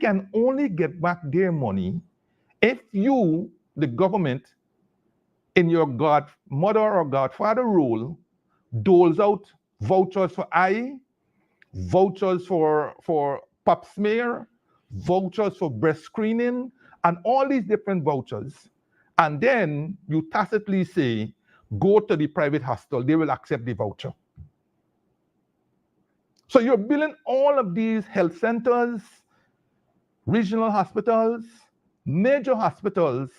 can only get back their money if you, the government, in your godmother or godfather role, doles out vouchers for eye, vouchers for pap smear, vouchers for breast screening, and all these different vouchers. And then you tacitly say, go to the private hospital, they will accept the voucher. So you're billing all of these health centers, regional hospitals, major hospitals,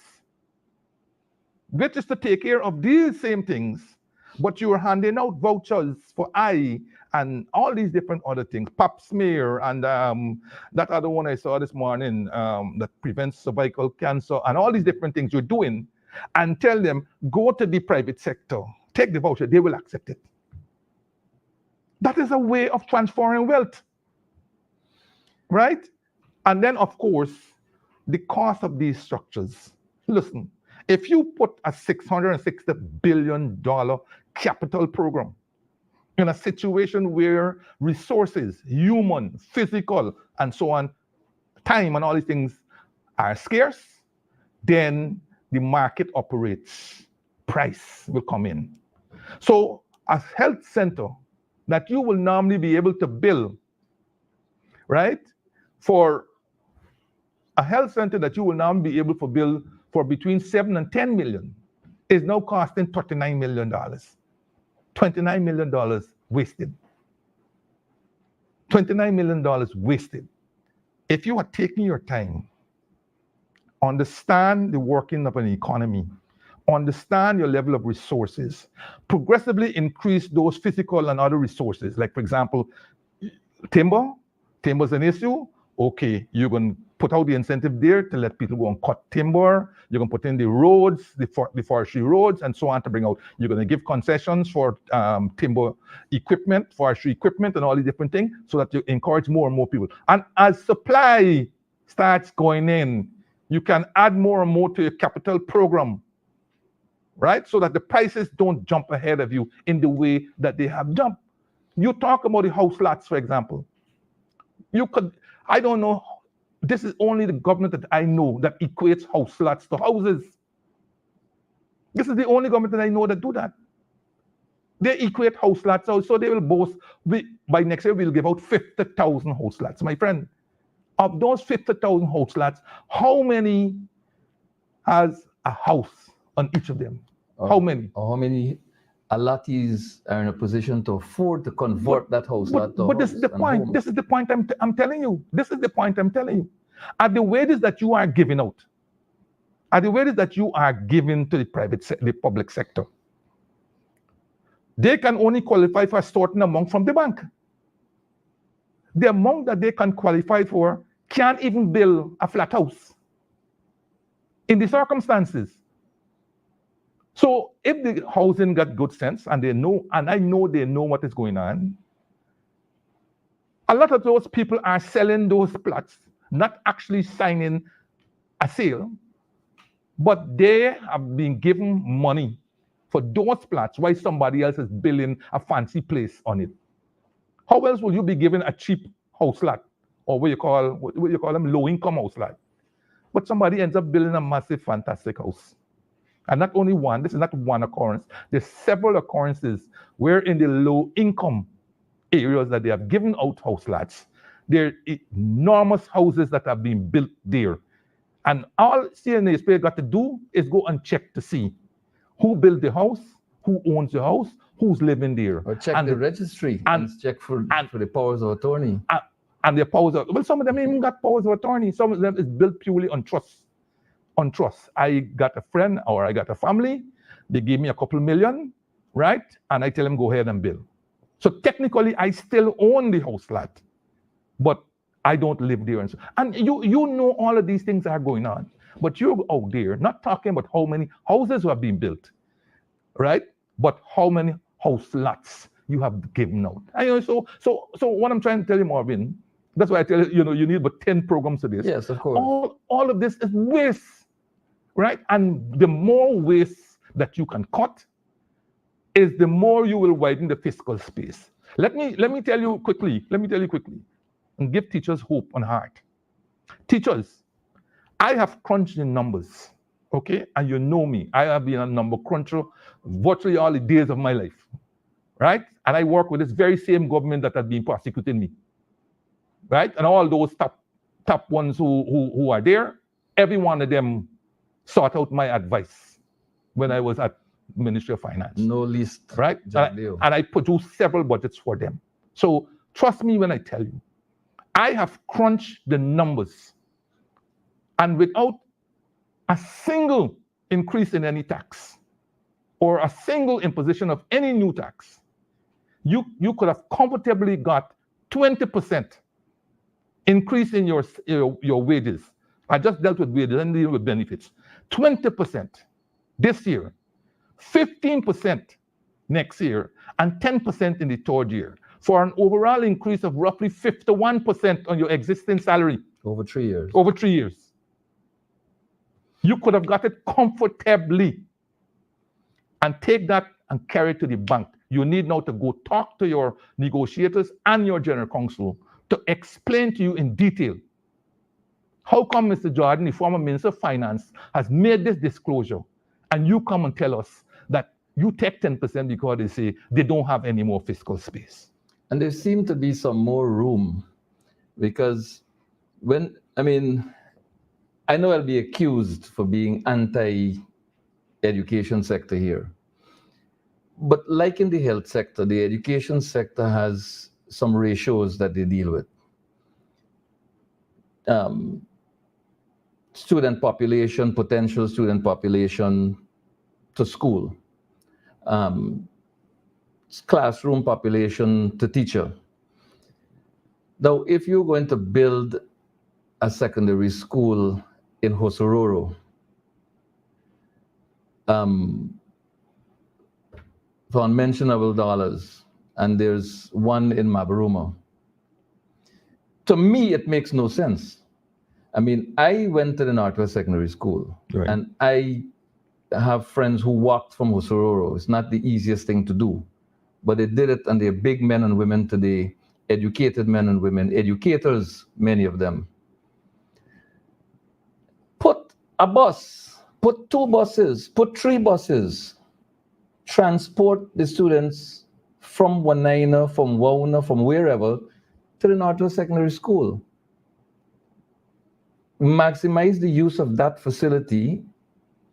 which is to take care of these same things, but you are handing out vouchers for eye and all these different other things, pap smear, and that other one I saw this morning that prevents cervical cancer, and all these different things you're doing, and tell them, go to the private sector, take the voucher, they will accept it. That is a way of transferring wealth, right? And then, of course, the cost of these structures. Listen, if you put a $660 billion capital program in a situation where resources, human, physical, and so on, time and all these things are scarce, then the market operates, price will come in. So a health center that you will normally be able to build, right? For a health center that you will now be able to build for between 7 and 10 million is now costing $39 million. $29 million wasted. $29 million wasted. If you are taking your time, understand the working of an economy, understand your level of resources, progressively increase those physical and other resources. Like, for example, timber's an issue. Okay, you're going to put out the incentive there to let people go and cut timber. You're going to put in the roads, the forestry roads, and so on to bring out. You're going to give concessions for timber equipment, forestry equipment, and all these different things so that you encourage more and more people. And as supply starts going in, you can add more and more to your capital program, right? So that the prices don't jump ahead of you in the way that they have jumped. You talk about the house lots, for example. You could, I don't know, this is only the government that I know that equates house lots to houses. This is the only government that I know that do that. They equate house lots out, so they will boast, by next year we'll give out 50,000 house lots. My friend, of those 50,000 house lots, how many has a house on each of them? How many? Or how many allottees are in a position to afford to convert that house lot to But this is the point. This is the point I'm telling you. This is the point I'm telling you. At the wages that you are giving out, at the wages that you are giving to the public sector, they can only qualify for a certain amount from the bank. The amount that they can qualify for can't even build a flat house in the circumstances. So if the housing got good sense and they know, and I know they know what is going on, a lot of those people are selling those plots, not actually signing a sale, but they have been given money for those plots while somebody else is building a fancy place on it. How else will you be given a cheap house lot, or what you call them, low-income house lot? But somebody ends up building a massive, fantastic house. And not only one, this is not one occurrence. There's several occurrences where in the low-income areas that they have given out house lots, there are enormous houses that have been built there. And all CNA got to do is go and check to see who built the house, who owns the house, who's living there. Or check the registry and check for the powers of attorney. And their powers of, well, some of them even got powers of attorney. Some of them is built purely on trust. On trust. I got a friend or I got a family, they gave me a couple million, right? And I tell them, go ahead and build. So technically, I still own the house lot, but I don't live there. And you know all of these things are going on, but you're out there not talking about how many houses have been built, right? But how many house lots you have given out. And, so what I'm trying to tell you, Marvin, that's why I tell you, you need about 10 programs to this. Yes, of course. All of this is waste. Right? And the more waste that you can cut is the more you will widen the fiscal space. Let me tell you quickly, and give teachers hope and heart. Teachers, I have crunched the numbers, okay? And you know me, I have been a number cruncher virtually all the days of my life, right? And I work with this very same government that has been prosecuting me, right? And all those top ones who are there, every one of them sought out my advice when I was at Ministry of Finance. No least, right? And I produced several budgets for them. So trust me when I tell you, I have crunched the numbers, and without a single increase in any tax or a single imposition of any new tax, you could have comfortably got 20% increase in your wages. I just dealt with wages and deal with benefits. 20% this year, 15% next year, and 10% in the third year, for an overall increase of roughly 51% on your existing salary. Over 3 years. Over 3 years. You could have got it comfortably and take that and carry it to the bank. You need now to go talk to your negotiators and your general counsel to explain to you in detail how come Mr. Jordan, the former Minister of Finance, has made this disclosure, and you come and tell us that you take 10% because they say they don't have any more fiscal space. And there seemed to be some more room, because I know I'll be accused for being anti-education sector here. But like in the health sector, the education sector has some ratios that they deal with. Student population, potential student population to school. Classroom population to teacher. Now, if you're going to build a secondary school in Hosororo, for unmentionable dollars, and there's one in Mabaruma, to me, it makes no sense. I mean, I went to the Northwest Secondary School, right, and I have friends who walked from Hosororo. It's not the easiest thing to do, but they did it, and they're big men and women today, educated men and women, educators, many of them. Put a bus, put 2 buses, put 3 buses, transport the students from Wanaina, from Wauna, from wherever, to the Northwest Secondary School. Maximize the use of that facility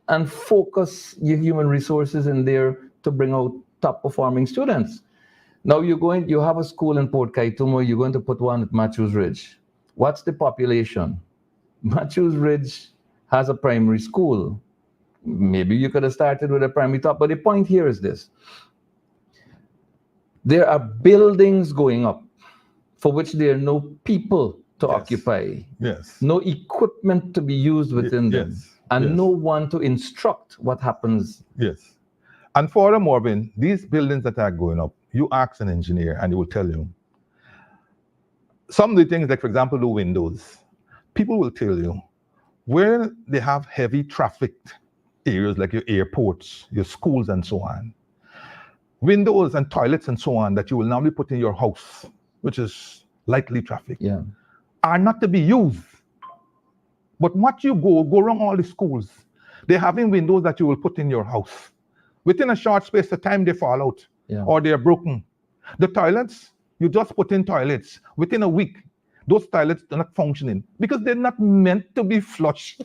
and focus your human resources in there to bring out top performing students. Now you have a school in Port Kaitumo, you're going to put one at Matthews Ridge. What's the population? Matthews Ridge has a primary school. Maybe you could have started with a primary top, but the point here is this. There are buildings going up for which there are no people to occupy. Yes. No equipment to be used within them. Yes. And Yes. no one to instruct what happens. Yes. And furthermore, Ben, these buildings that are going up, you ask an engineer and he will tell you. Some of the things, like for example, the windows, people will tell you where they have heavy trafficked areas like your airports, your schools and so on, windows and toilets and so on that you will normally put in your house, which is lightly trafficked, are not to be used. But what you go around all the schools, they're having windows that you will put in your house. Within a short space of time, they fall out or they're broken. The toilets, you just put in toilets. Within a week, those toilets are not functioning because they're not meant to be flushed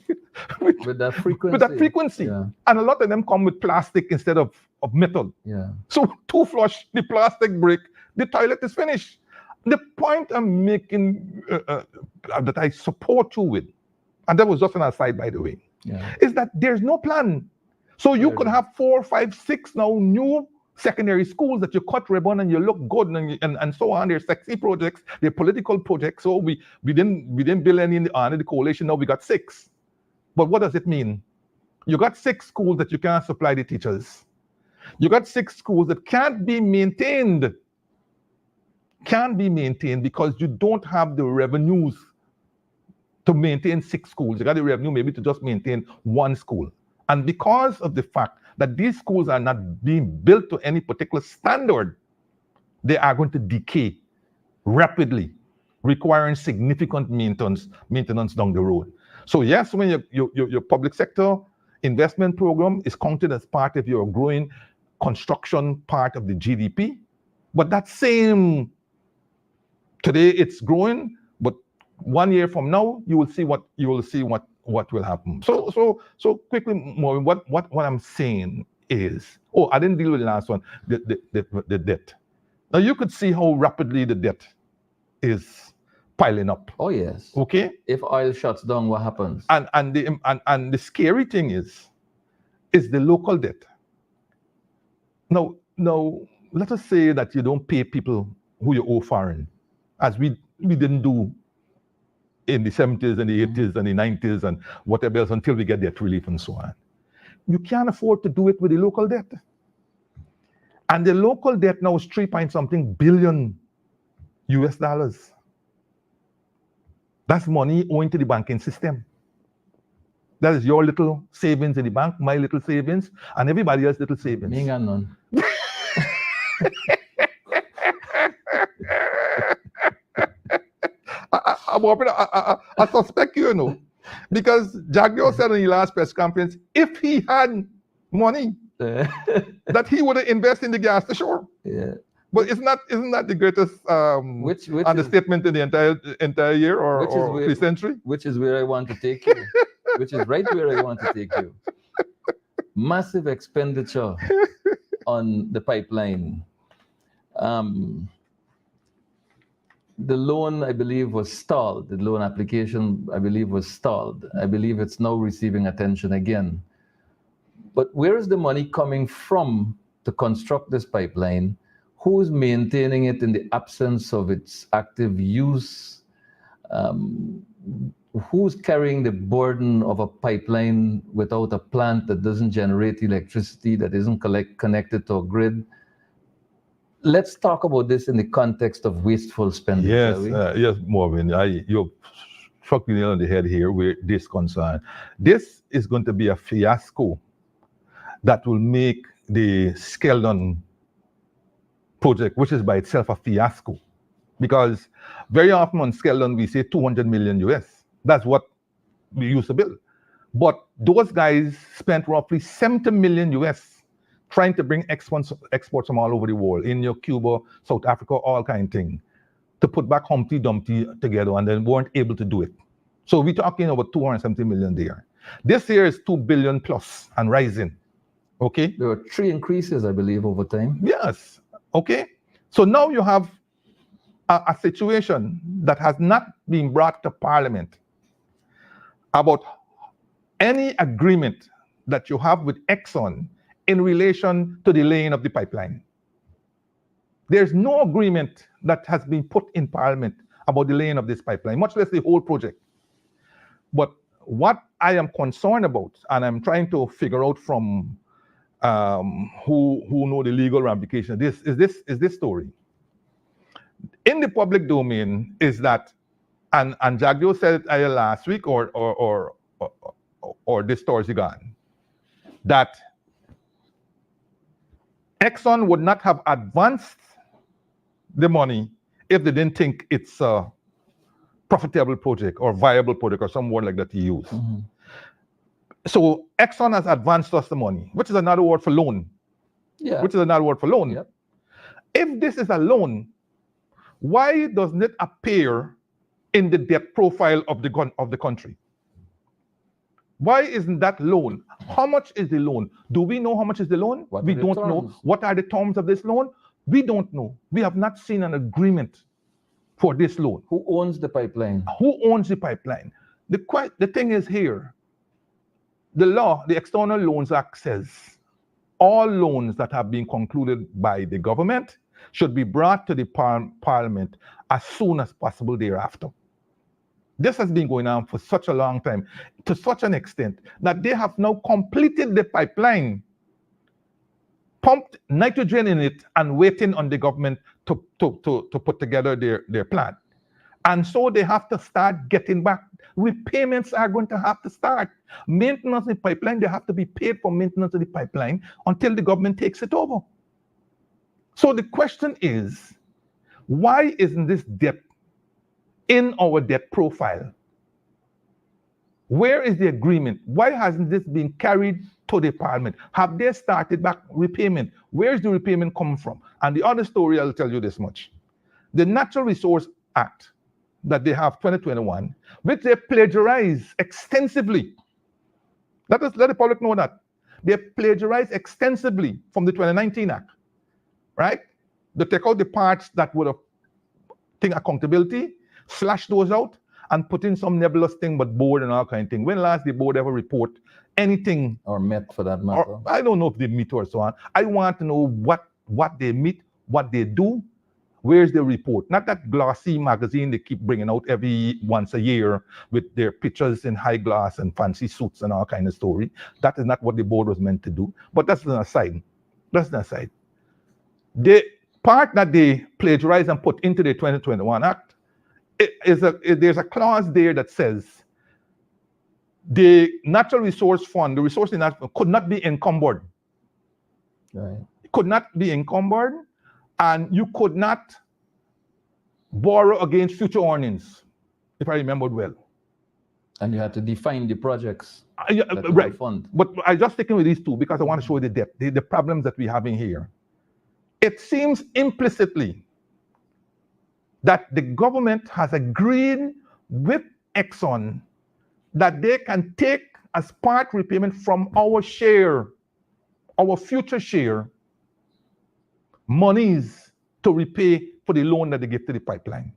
with that frequency. Yeah. And a lot of them come with plastic instead of metal. Yeah. So to flush, the plastic break, the toilet is finished. The point I'm making that I support you with, and that was just an aside, by the way, is that there's no plan. So you could have 4, 5, 6 now new secondary schools that you cut ribbon and you look good and so on. They're sexy projects, they're political projects. So we didn't build any under the coalition. Now we got 6. But what does it mean? You got 6 schools that you can't supply the teachers. You got 6 schools that can't be maintained because you don't have the revenues to maintain 6 schools. You got the revenue maybe to just maintain 1 school. And because of the fact that these schools are not being built to any particular standard, they are going to decay rapidly requiring significant maintenance down the road. So yes, when your public sector investment program is counted as part of your growing construction part of the GDP, but that same, today it's growing, but 1 year from now you will see what will happen. So quickly, Maureen, what I'm saying is, oh, I didn't deal with the last one, the debt. Now you could see how rapidly the debt is piling up. Oh yes. Okay. If oil shuts down, what happens? And the scary thing is the local debt. Now let us say that you don't pay people who you owe foreign, as we didn't do in the 70s and the 80s and the 90s and whatever else, until we get debt relief and so on. You can't afford to do it with the local debt. And the local debt now is 3 point something billion US dollars. That's money owing to the banking system. That is your little savings in the bank, my little savings, and everybody else's little savings. Me got none. I suspect you know, because Jagdeo said in the last press conference, if he had money, that he would have invested in the gas to shore. Yeah. But isn't that the greatest Which understatement in the entire year or the century? Which is where I want to take you. Which is right where I want to take you. Massive expenditure on the pipeline. The loan, I believe, was stalled. The loan application, I believe, was stalled. I believe it's now receiving attention again. But where is the money coming from to construct this pipeline? Who's maintaining it in the absence of its active use? Who's carrying the burden of a pipeline without a plant that doesn't generate electricity, that isn't connected to a grid? Let's talk about this in the context of wasteful spending. Yes, Marvin, you've struck the nail on the head here with this concern. This is going to be a fiasco that will make the Skeldon project, which is by itself a fiasco, because very often on Skeldon we say 200 million US. That's what we used to build. But those guys spent roughly 70 million US trying to bring exports from all over the world, India, Cuba, South Africa, all kind of thing, to put back Humpty Dumpty together, and then weren't able to do it. So we're talking about 270 million there. This year is 2 billion plus and rising. Okay? There were 3 increases, I believe, over time. Yes. Okay? So now you have a situation that has not been brought to Parliament about any agreement that you have with Exxon in relation to the laying of the pipeline. There's no agreement that has been put in Parliament about the laying of this pipeline, much less the whole project. But what I am concerned about, and I'm trying to figure out from who know the legal ramifications, is this story. In the public domain is that, and Jagdeo said it either last week or this Thursday gone, that Exxon would not have advanced the money if they didn't think it's a profitable project or viable project or some word like that he used. Mm-hmm. So Exxon has advanced us the money, which is another word for loan. Yeah. Which is another word for loan. Yep. If this is a loan, why doesn't it appear in the debt profile of the country? Why isn't that loan? How much is the loan? Do we know how much is the loan? We don't know. What are the terms of this loan? We don't know. We have not seen an agreement for this loan. Who owns the pipeline? Who owns the pipeline? The thing is here, the law, the External Loans Act says all loans that have been concluded by the government should be brought to the Parliament as soon as possible thereafter. This has been going on for such a long time, to such an extent that they have now completed the pipeline, pumped nitrogen in it, and waiting on the government to put together their plan. And so they have to start getting back. Repayments are going to have to start. Maintenance of the pipeline, they have to be paid for maintenance of the pipeline until the government takes it over. So the question is, why isn't this debt in our debt profile. Where is the agreement? Why hasn't this been carried to the parliament? Have they started back repayment? Where is the repayment coming from? And the other story, I'll tell you this much. The Natural Resource Act that they have 2021, which they plagiarize extensively. Let the public know that. They plagiarize extensively from the 2019 Act, right? They take out the parts that would have think accountability, slash those out, and put in some nebulous thing but board and all kind of thing. When last the board ever report anything? Or met for that matter. Or, I don't know if they meet or so on. I want to know what they meet, what they do. Where's the report? Not that glossy magazine they keep bringing out every once a year with their pictures in high glass and fancy suits and all kind of story. That is not what the board was meant to do. But that's an aside. That's an aside. The part that they plagiarized and put into the 2021 Act, there's a clause there that says the Natural Resource Fund, the resource in that could not be encumbered. Right. It could not be encumbered, and you could not borrow against future earnings, if I remembered well. And you had to define the projects. Right. Fund. But I just sticking with these two because I want to show you the depth, the problems that we're having here. It seems implicitly that the government has agreed with Exxon that they can take as part repayment from our share, our future share, monies to repay for the loan that they give to the pipeline.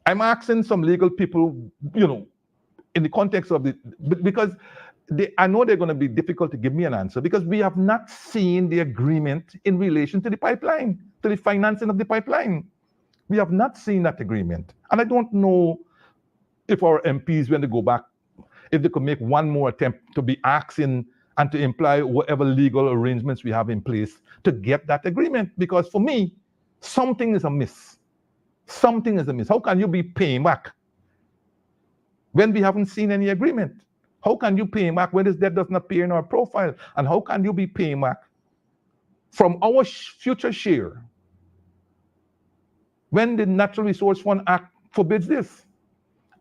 I'm asking some legal people, in the context of because I know they're going to be difficult to give me an answer because we have not seen the agreement in relation to the pipeline, to the financing of the pipeline. We have not seen that agreement. And I don't know if our MPs, when they go back, if they could make one more attempt to be asking and to imply whatever legal arrangements we have in place to get that agreement. Because for me, something is amiss. Something is amiss. How can you be paying back when we haven't seen any agreement? How can you pay back when this debt does not appear in our profile? And how can you be paying back from our future share when the Natural Resource Fund Act forbids this?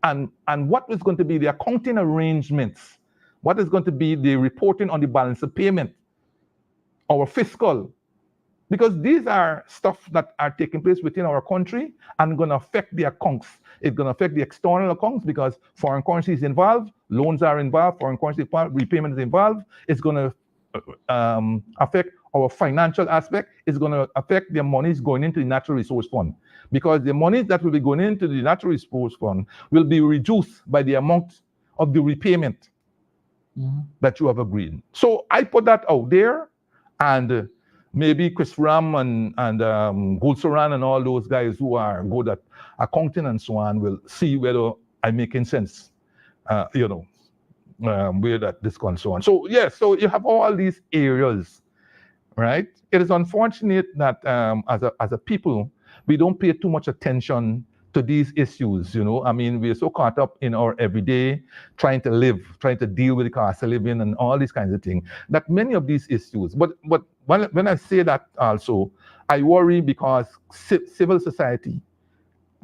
And what is going to be the accounting arrangements? What is going to be the reporting on the balance of payment? Our fiscal? Because these are stuff that are taking place within our country and going to affect the accounts. It's going to affect the external accounts because foreign currency is involved, loans are involved, foreign currency repayment is involved. It's going to affect our financial aspect. It's going to affect the monies going into the Natural Resource Fund because the monies that will be going into the Natural Resource Fund will be reduced by the amount of the repayment that you have agreed. So I put that out there, and maybe Chris Ram and Gulsaran and all those guys who are good at accounting and so on will see whether I'm making sense, where that this and so on. So yes, so you have all these areas, right? It is unfortunate that as a people, we don't pay too much attention to these issues, I mean, we're so caught up in our everyday, trying to live, trying to deal with the cost of living and all these kinds of things, that many of these issues, but when I say that also, I worry because civil society,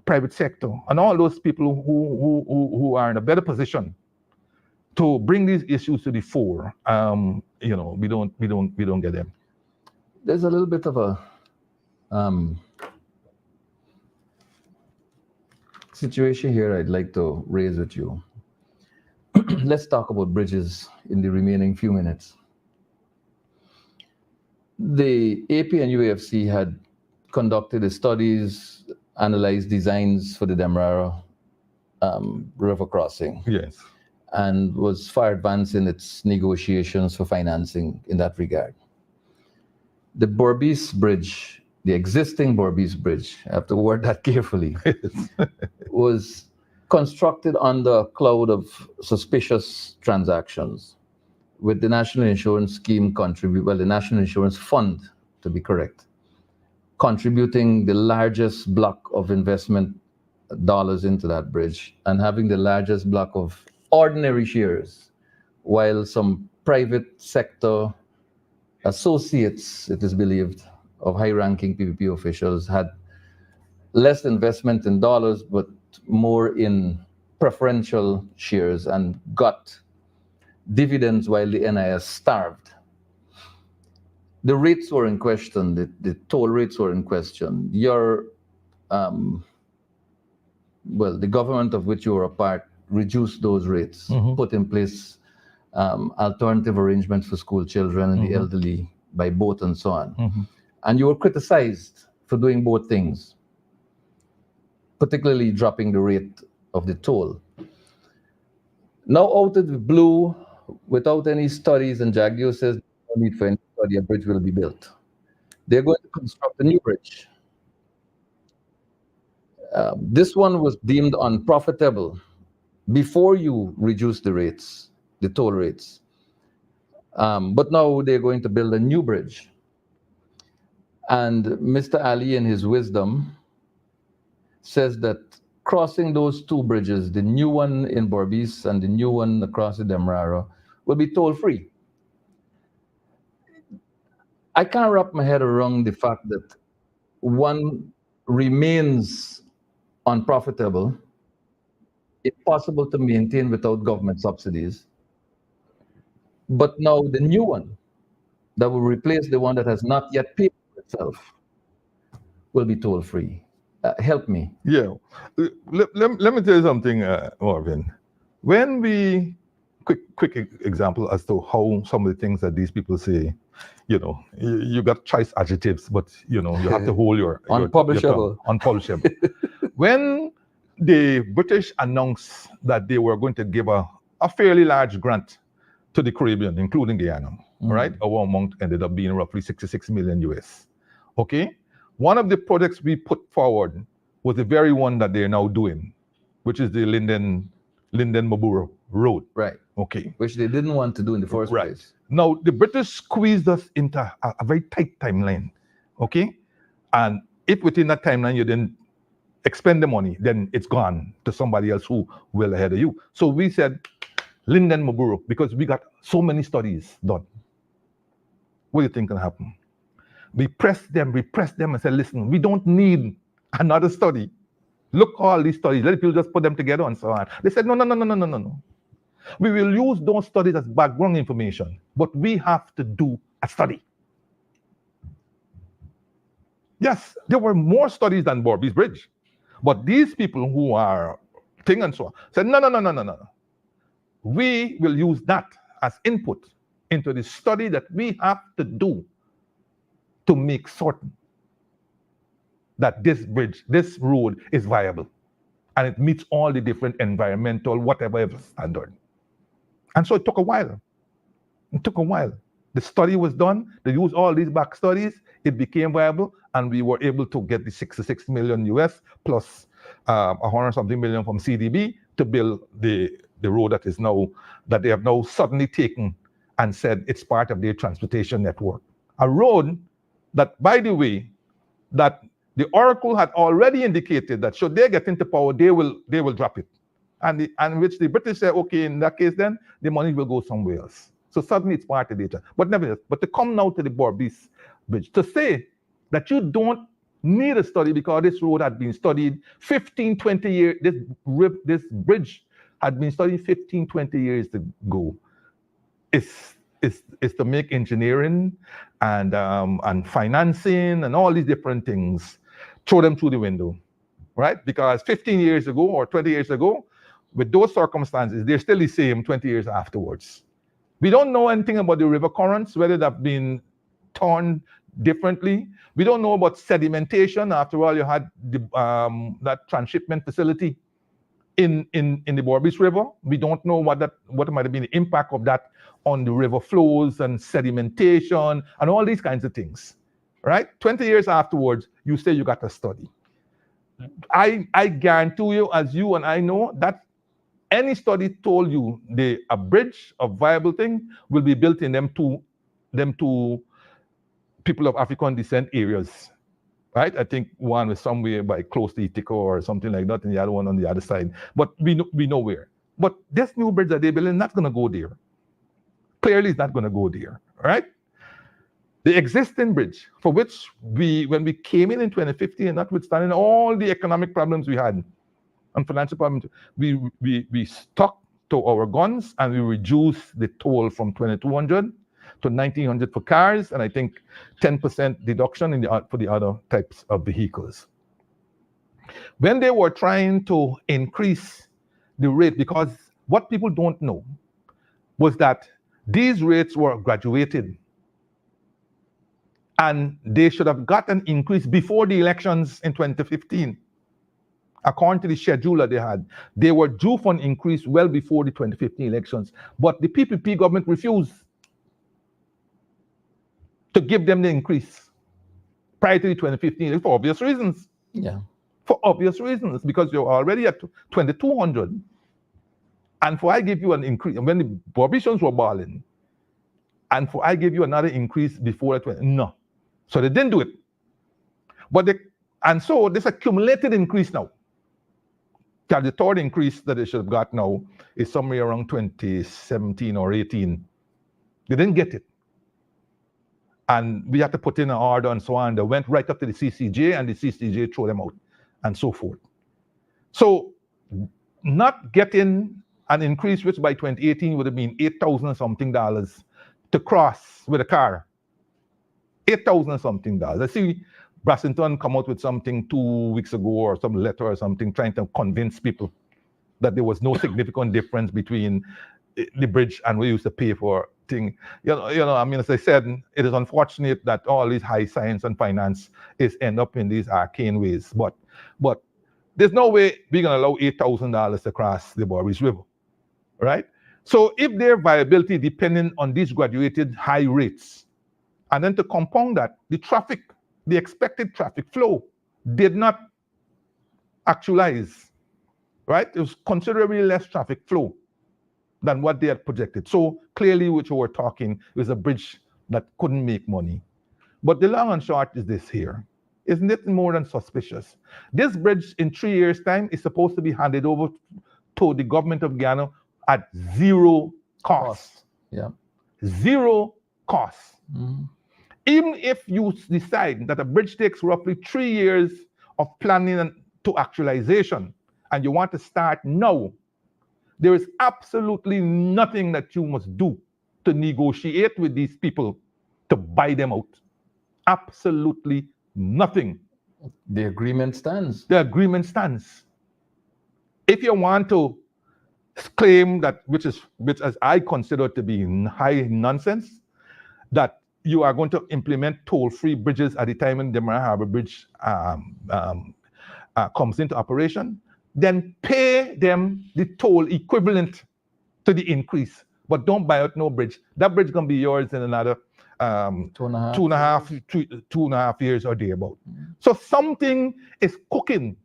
private sector, and all those people who are in a better position to bring these issues to the fore, we don't get them. There's a little bit of a situation here I'd like to raise with you. Let's talk about bridges in the remaining few minutes. The AP and UAFC had conducted the studies, analyzed designs for the Demerara river crossing. Yes. And was far advanced in its negotiations for financing in that regard. The Berbice Bridge, the existing Berbice Bridge, I have to word that carefully, was constructed under a cloud of suspicious transactions with the National Insurance Scheme the National Insurance Fund, to be correct, contributing the largest block of investment dollars into that bridge and having the largest block of ordinary shares, while some private sector associates, it is believed, of high-ranking PPP officials had less investment in dollars, but more in preferential shares, and got dividends while the NIS starved. The rates were in question, the toll rates were in question. The government of which you were a part reduced those rates, put in place alternative arrangements for school children and the elderly by boat and so on. And you were criticized for doing both things, particularly dropping the rate of the toll. Now, out of the blue, without any studies, and Jagdeo says no need for any study, a bridge will be built. They're going to construct a new bridge. This one was deemed unprofitable before you reduce the rates, the toll rates. But now they're going to build a new bridge. And Mr. Ali, in his wisdom, says that crossing those two bridges, the new one in Berbice and the new one across the Demerara, will be toll-free. I can't wrap my head around the fact that one remains unprofitable, impossible to maintain without government subsidies. But now the new one that will replace the one that has not yet paid for itself will be toll-free. Help me. Yeah. Let me tell you something, Marvin. When we, quick example as to how some of the things that these people say, you got choice adjectives, but you have to hold your unpublishable. Unpublishable. When the British announced that they were going to give a fairly large grant to the Caribbean, including Guyana, right? Our amount ended up being roughly 66 million US. Okay? One of the projects we put forward was the very one that they're now doing, which is the Linden Maburo Road. Right. Okay. Which they didn't want to do in the first place. Now, the British squeezed us into a very tight timeline. Okay? And if within that timeline you didn't expend the money, then it's gone to somebody else who well ahead of you. So we said Linden Maburo, because we got so many studies done. What do you think can happen? We pressed them and said, listen, we don't need another study. Look all these studies, let people just put them together and so on. They said, no. We will use those studies as background information, but we have to do a study. Yes, there were more studies than Berbice Bridge, but these people who are thing and so on said, no. We will use that as input into the study that we have to do to make certain that this bridge, this road is viable and it meets all the different environmental, whatever standard. And so it took a while. The study was done, they used all these back studies, it became viable, and we were able to get the 66 million US plus 100 something million from CDB to build the road that they have now suddenly taken and said it's part of their transportation network. A road that, by the way, that the Oracle had already indicated that should they get into power, they will drop it. And which the British said, okay, in that case then, the money will go somewhere else. So suddenly it's part of data. But nevertheless, to come now to the Berbice Bridge, to say that you don't need a study because this road had been studied 15, 20 years, this bridge had been studied 15, 20 years ago, is to make engineering and financing and all these different things, throw them through the window, right? Because 15 years ago or 20 years ago, with those circumstances, they're still the same 20 years afterwards. We don't know anything about the river currents, whether they've been torn differently. We don't know about sedimentation. After all, you had that transshipment facility in the Berbice River. We don't know what might have been the impact of that on the river flows and sedimentation and all these kinds of things, right? 20 years afterwards, you say you got a study. I guarantee you, as you and I know, that any study told you a bridge, a viable thing, will be built in them two people of African descent areas, right? I think one was somewhere by close to Itiko or something like that, and the other one on the other side. But we know where. But this new bridge that they're building, not going to go there. Clearly, it's not going to go there, right? The existing bridge, for which when we came in 2015, notwithstanding all the economic problems we had and financial problems, we stuck to our guns and we reduced the toll from 2,200 to 1,900 for cars, and I think 10% deduction for the other types of vehicles. When they were trying to increase the rate, because what people don't know was that these rates were graduated, and they should have got an increase before the elections in 2015. According to the schedule that they had, they were due for an increase well before the 2015 elections. But the PPP government refused to give them the increase prior to the 2015 for obvious reasons. Yeah. For obvious reasons, because you're already at 2,200. And for I give you an increase, when the Barbicians were balling, and for I give you another increase before that, no. So they didn't do it. And so this accumulated increase now. The third increase that they should have got now is somewhere around 2017 or 18. They didn't get it. And we had to put in an order and so on. They went right up to the CCJ, and the CCJ threw them out, and so forth. So not getting an increase, which by 2018 would have been $8,000 something to cross with a car. $8,000 something. I see Brassington come out with something 2 weeks ago, or some letter or something, trying to convince people that there was no significant difference between the bridge and we used to pay for thing. I mean, as I said, it is unfortunate that all these high science and finance end up in these arcane ways. But there's no way we're gonna allow $8,000 to cross the Barbies River, right? So if their viability depending on these graduated high rates, and then to compound that, the expected traffic flow did not actualize, right? It was considerably less traffic flow than what they had projected. So clearly, which we were talking, was a bridge that couldn't make money. But the long and short is this here. Isn't it more than suspicious? This bridge in 3 years' time is supposed to be handed over to the government of Guyana at zero cost. Yeah. Zero cost. Mm-hmm. Even if you decide that a bridge takes roughly 3 years of planning to actualization, and you want to start now, there is absolutely nothing that you must do to negotiate with these people to buy them out. Absolutely nothing. The agreement stands. The agreement stands. If you want to claim that, which as I consider to be high nonsense, that you are going to implement toll-free bridges at the time when the Demerara Harbor Bridge comes into operation, then pay them the toll equivalent to the increase, but don't buy out no bridge. That bridge is going to be yours in another 2.5 years or thereabout. So something is cooking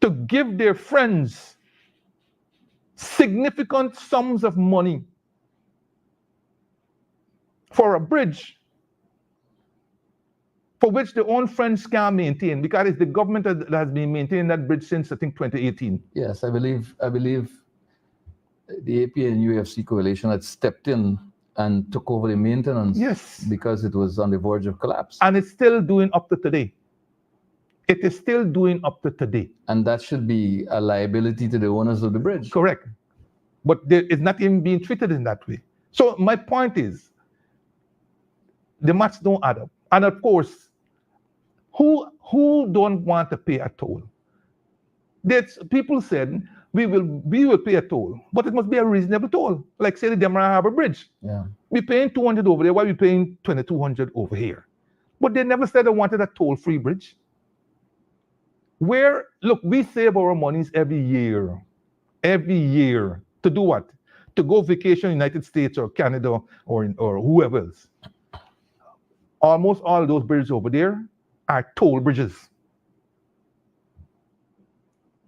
to give their friends significant sums of money for a bridge for which their own friends can't maintain, because it's the government that has been maintaining that bridge since, I think, 2018. Yes, I believe the AP and UFC coalition had stepped in and took over the maintenance. Yes. Because it was on the verge of collapse. And it's still doing up to today. It is still doing up to today. And that should be a liability to the owners of the bridge. Correct. But it's not even being treated in that way. So my point is, the maths don't add up. And of course, who don't want to pay a toll? People said, we will pay a toll, but it must be a reasonable toll. Like say the Demerara Harbor Bridge. Yeah. We're paying 200 over there, why are we paying 2,200 over here? But they never said they wanted a toll-free bridge. Look, we save our monies every year. To do what? To go vacation in the United States or Canada or whoever else. Almost all those bridges over there are toll bridges.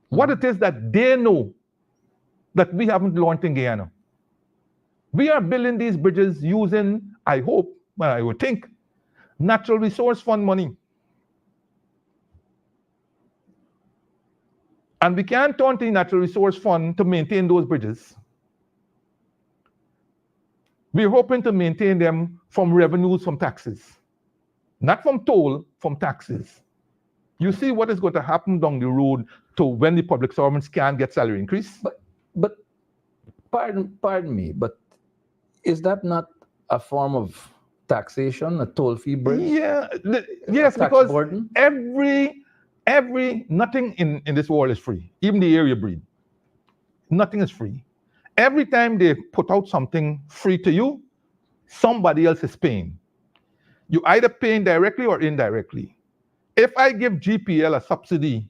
What it is that they know that we haven't learned in Guyana. We are building these bridges using, I would think, natural resource fund money. And we can't turn to the natural resource fund to maintain those bridges. We're hoping to maintain them from revenues from taxes. Not from toll, from taxes. You see what is going to happen down the road to when the public servants can get salary increase? But pardon me, but is that not a form of taxation, a toll fee bridge? Yeah, yes, tax because burden? nothing in this world is free. Even the air you breathe, nothing is free. Every time they put out something free to you, somebody else is paying. You either paying directly or indirectly. If I give GPL a subsidy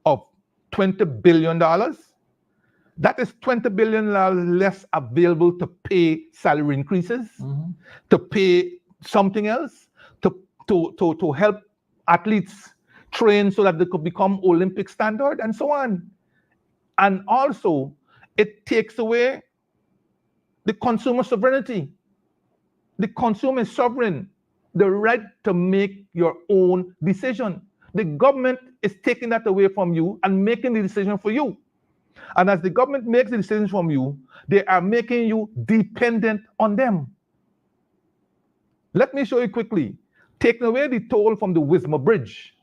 of $20 billion, that is $20 billion less available to pay salary increases, to pay something else, to help athletes train so that they could become Olympic standard and so on. And also, it takes away the consumer sovereignty. The consumer is sovereign, the right to make your own decision. The government is taking that away from you and making the decision for you. And as the government makes the decisions from you, they are making you dependent on them. Let me show you quickly. Taking away the toll from the Wismar Bridge.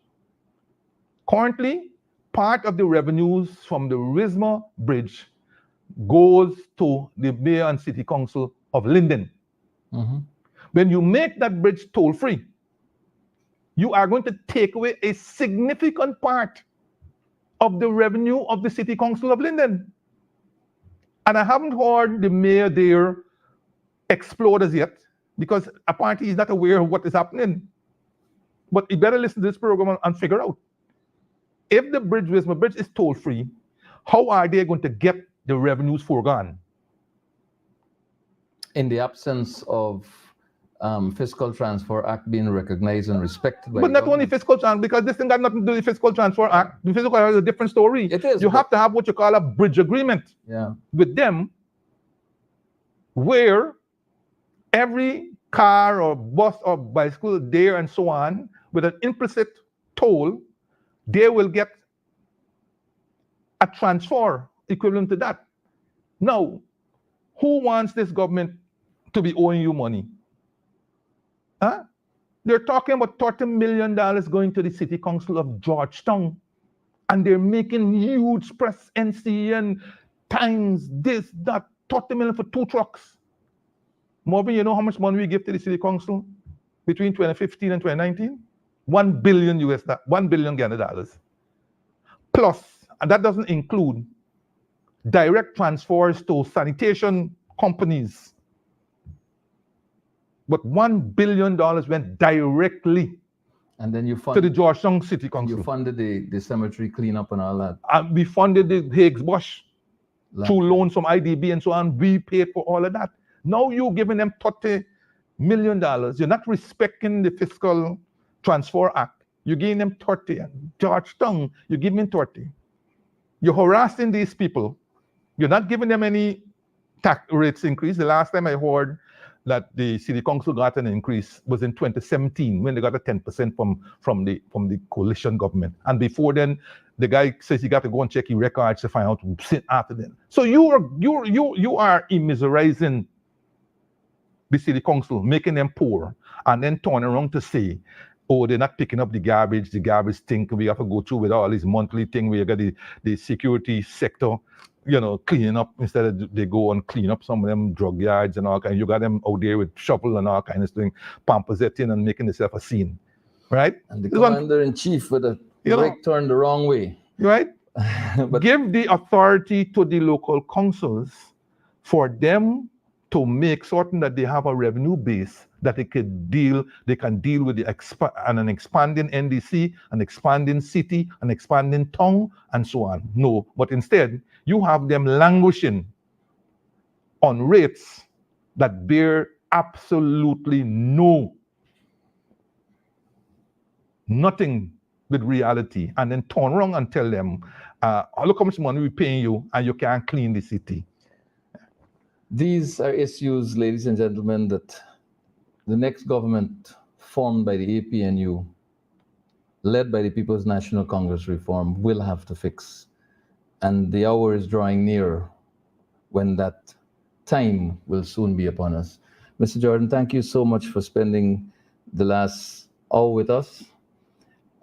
Currently, part of the revenues from the Wismar Bridge goes to the Mayor and City Council of Linden. When you make that bridge toll-free, you are going to take away a significant part of the revenue of the City Council of Linden. And I haven't heard the mayor there explode as yet, because apparently he's not aware of what is happening. But you better listen to this program and figure out. If the Wismar Bridge is toll-free, how are they going to get the revenues foregone? In the absence of Fiscal Transfer Act being recognized and respected by But not only government. fiscal transfer, because this thing got nothing to do with the Fiscal Transfer Act. The Fiscal Act is a different story. It is, You but- have to have what you call a bridge agreement with them, where every car or bus or bicycle there and so on, with an implicit toll, they will get a transfer equivalent to that. Now, who wants this government to be owing you money? Huh? They're talking about $30 million going to the City Council of Georgetown, and they're making huge press, NCN, Times, this, that, $30 million for 2 trucks. Marvin, you know how much money we give to the City Council between 2015 and 2019? $1 billion $1 billion Ghana dollars. Plus, and that doesn't include direct transfers to sanitation companies. But $1 billion went directly And then you to the fund, Georgetown City Council. you funded the cemetery cleanup and all that. And we funded the Higgs Bush Land. through loans from IDB and so on. We paid for all of that. Now you're giving them $30 million. You're not respecting the Fiscal Transfer Act. You're giving them 30. Georgetown, you're giving them 30. You're harassing these people. You're not giving them any tax rates increase. The last time I heard that the City Council got an increase was in 2017 when they got a 10% from the coalition government. And before then, the guy says he got to go and check his records to find out after then. So you are immiserizing the City Council, making them poor, and then turn around to say, oh, they're not picking up the garbage thing we have to go through with all this monthly thing where you got the security sector, cleaning up instead of they go and clean up some of them drug yards and all kind. You got them out there with shovel and all kinds of doing pampersetting and making themselves a scene, right? And the This one- commander-in-chief with a You know- leg turned the wrong way. Right? But Give the authority to the local councils for them to make certain that they have a revenue base that they can deal with an expanding NDC, an expanding city, an expanding town, and so on. No, but instead, you have them languishing on rates that bear absolutely nothing with reality, and then turn around and tell them, look how much money we're paying you, and you can't clean the city. these are issues, ladies and gentlemen, that the next government formed by the APNU, led by the People's National Congress Reform, will have to fix. And the hour is drawing near when that time will soon be upon us. Mr. Jordan, thank you so much for spending the last hour with us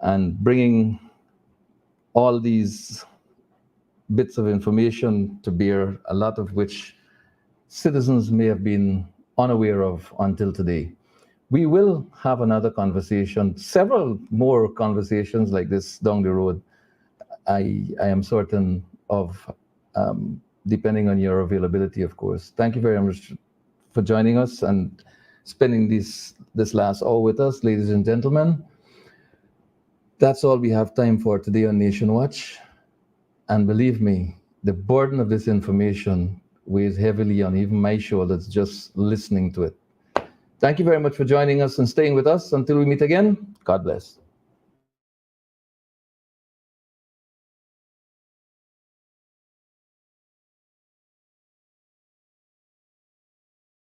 and bringing all these bits of information to bear, a lot of which citizens may have been unaware of until today. We will have another conversation, several more conversations like this down the road. I am certain of, depending on your availability, of course. Thank you very much for joining us and spending this last hour with us, ladies and gentlemen. That's all we have time for today on Nation Watch. And believe me, the burden of this information weighs heavily on even my shoulders just listening to it. Thank you very much for joining us and staying with us. Until we meet again, God bless.